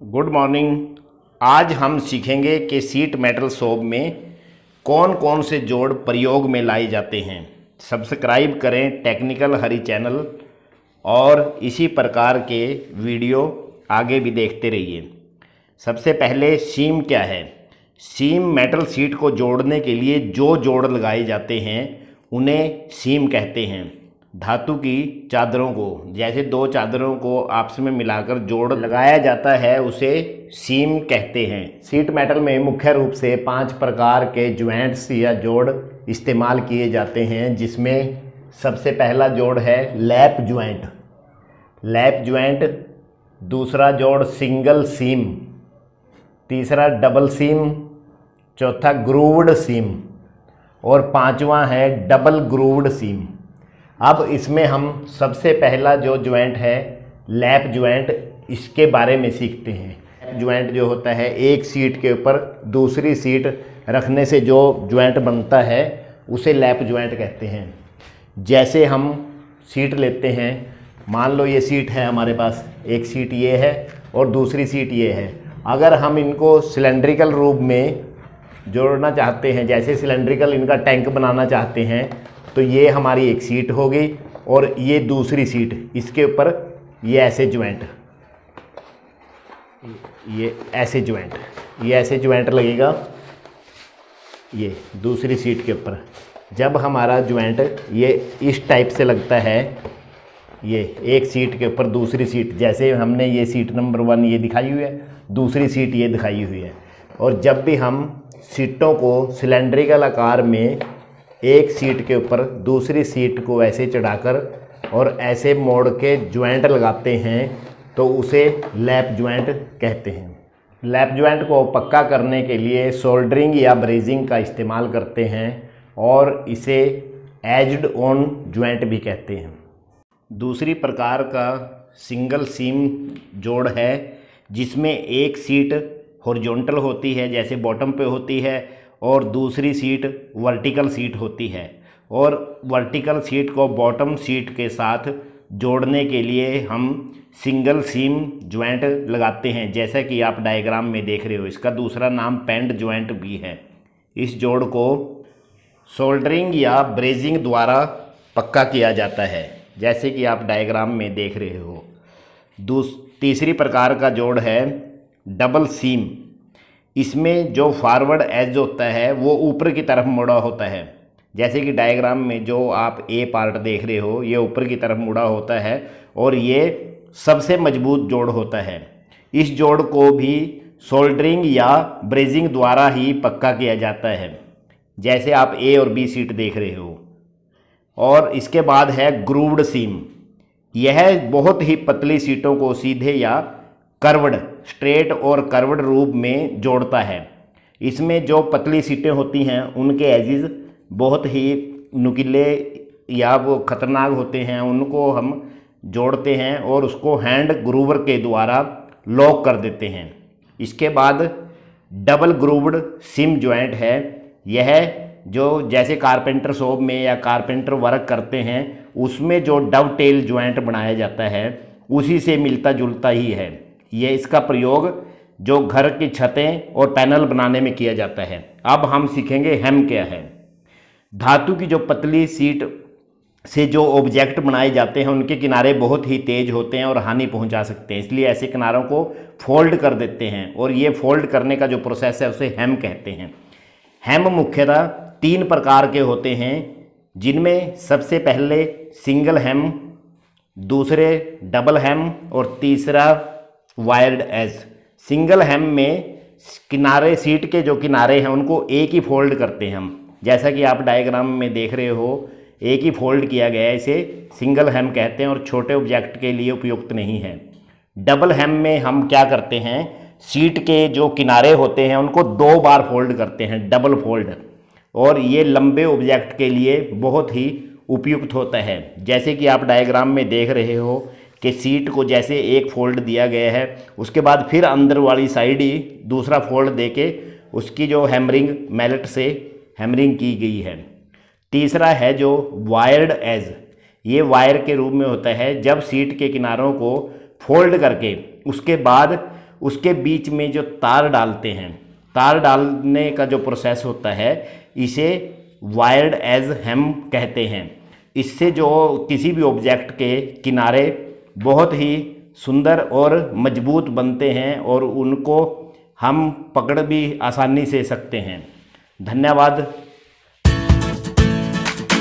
Good morning. आज हम सीखेंगे कि सीट मेटल शॉप में कौन कौन से जोड़ प्रयोग में लाए जाते हैं। सब्सक्राइब करें टेक्निकल हरी चैनल और इसी प्रकार के वीडियो आगे भी देखते रहिए। सबसे पहले सीम क्या है। सीम मेटल सीट को जोड़ने के लिए जो जोड़ लगाए जाते हैं उन्हें सीम कहते हैं। धातु की चादरों को, जैसे दो चादरों को आपस में मिलाकर जोड़ लगाया जाता है, उसे सीम कहते हैं। सीट मेटल में मुख्य रूप से 5 प्रकार के ज्वाइंट्स या जोड़ इस्तेमाल किए जाते हैं, जिसमें सबसे पहला जोड़ है लैप ज्वाइंट। लैप ज्वाइंट, दूसरा जोड़ सिंगल सीम, तीसरा डबल सीम, चौथा ग्रूव्ड सीम और पांचवा है डबल ग्रूव्ड सीम। अब इसमें हम सबसे पहला जो ज्वाइंट है लैप ज्वाइंट, इसके बारे में सीखते हैं। ज्वाइंट जो होता है, एक सीट के ऊपर दूसरी सीट रखने से जो ज्वाइंट बनता है उसे लैप ज्वाइंट कहते हैं। जैसे हम सीट लेते हैं, मान लो ये सीट है हमारे पास, एक सीट ये है और दूसरी सीट ये है। अगर हम इनको सिलेंड्रिकल रूप में जोड़ना चाहते हैं, जैसे सिलेंड्रिकल इनका टैंक बनाना चाहते हैं, तो ये हमारी एक सीट होगी और ये दूसरी सीट, इसके ऊपर ये ऐसे ज्वाइंट, ये ऐसे ज्वाइंट लगेगा ये दूसरी सीट के ऊपर। जब हमारा ज्वाइंट ये इस टाइप से लगता है, ये एक सीट के ऊपर दूसरी सीट, जैसे हमने ये सीट नंबर 1 ये दिखाई हुई है, दूसरी सीट ये दिखाई हुई है। और जब भी हम सीटों को सिलेंड्रिकल आकार में एक सीट के ऊपर दूसरी सीट को ऐसे चढ़ाकर और ऐसे मोड़ के ज्वाइंट लगाते हैं तो उसे लैप ज्वाइंट कहते हैं। लैप ज्वाइंट को पक्का करने के लिए सोल्डरिंग या ब्रेजिंग का इस्तेमाल करते हैं और इसे एज्ड ऑन ज्वाइंट भी कहते हैं। दूसरी प्रकार का सिंगल सीम जोड़ है, जिसमें एक सीट हॉरिजॉन्टल होती है, जैसे बॉटम पे होती है, और दूसरी सीट वर्टिकल सीट होती है। और वर्टिकल सीट को बॉटम सीट के साथ जोड़ने के लिए हम सिंगल सीम ज्वाइंट लगाते हैं, जैसा कि आप डायग्राम में देख रहे हो। इसका दूसरा नाम पेंड ज्वाइंट भी है। इस जोड़ को सोल्डरिंग या ब्रेजिंग द्वारा पक्का किया जाता है, जैसे कि आप डायग्राम में देख रहे हो। तीसरी प्रकार का जोड़ है डबल सीम। इसमें जो फॉरवर्ड एज होता है वो ऊपर की तरफ मुड़ा होता है, जैसे कि डायग्राम में जो आप ए पार्ट देख रहे हो, ये ऊपर की तरफ मुड़ा होता है और ये सबसे मजबूत जोड़ होता है। इस जोड़ को भी सोल्डरिंग या ब्रेजिंग द्वारा ही पक्का किया जाता है, जैसे आप ए और बी सीट देख रहे हो। और इसके बाद है ग्रूव्ड सीम। यह बहुत ही पतली सीटों को सीधे या कर्व्ड, स्ट्रेट और कर्व्ड रूप में जोड़ता है। इसमें जो पतली सीटें होती हैं उनके एजिज बहुत ही नुकीले या वो खतरनाक होते हैं, उनको हम जोड़ते हैं और उसको हैंड ग्रूवर के द्वारा लॉक कर देते हैं। इसके बाद डबल ग्रूव्ड सिम ज्वाइंट है। यह जो जैसे कारपेंटर शॉप में या कारपेंटर वर्क करते हैं उसमें जो डवटेल ज्वाइंट बनाया जाता है उसी से मिलता जुलता ही है। ये इसका प्रयोग जो घर की छतें और पैनल बनाने में किया जाता है। अब हम सीखेंगे हेम क्या है। धातु की जो पतली सीट से जो ऑब्जेक्ट बनाए जाते हैं उनके किनारे बहुत ही तेज होते हैं और हानि पहुंचा सकते हैं, इसलिए ऐसे किनारों को फोल्ड कर देते हैं और ये फोल्ड करने का जो प्रोसेस है उसे हेम कहते हैं। हेम मुख्यतः 3 प्रकार के होते हैं, जिनमें सबसे पहले सिंगल हेम, दूसरे डबल हेम और तीसरा वायर्ड एज। सिंगल हेम में किनारे, सीट के जो किनारे हैं उनको एक ही फोल्ड करते हैं हम, जैसा कि आप डायग्राम में देख रहे हो, एक ही फोल्ड किया गया है, इसे सिंगल हेम कहते हैं और छोटे ऑब्जेक्ट के लिए उपयुक्त नहीं है। डबल हेम में हम क्या करते हैं, सीट के जो किनारे होते हैं उनको 2 बार फोल्ड करते हैं, डबल फोल्ड, और ये लंबे ऑब्जेक्ट के लिए बहुत ही उपयुक्त होता है। जैसे कि आप डायग्राम में देख रहे हो कि सीट को जैसे एक फोल्ड दिया गया है, उसके बाद फिर अंदर वाली साइड ही दूसरा फोल्ड देके उसकी जो हैमरिंग मैलेट से हैमरिंग की गई है। तीसरा है जो वायर्ड एज। ये वायर के रूप में होता है, जब सीट के किनारों को फोल्ड करके उसके बाद उसके बीच में जो तार डालते हैं, तार डालने का जो प्रोसेस होता है इसे वायर्ड एज हेम कहते हैं। इससे जो किसी भी ऑब्जेक्ट के किनारे बहुत ही सुंदर और मजबूत बनते हैं और उनको हम पकड़ भी आसानी से सकते हैं। धन्यवाद।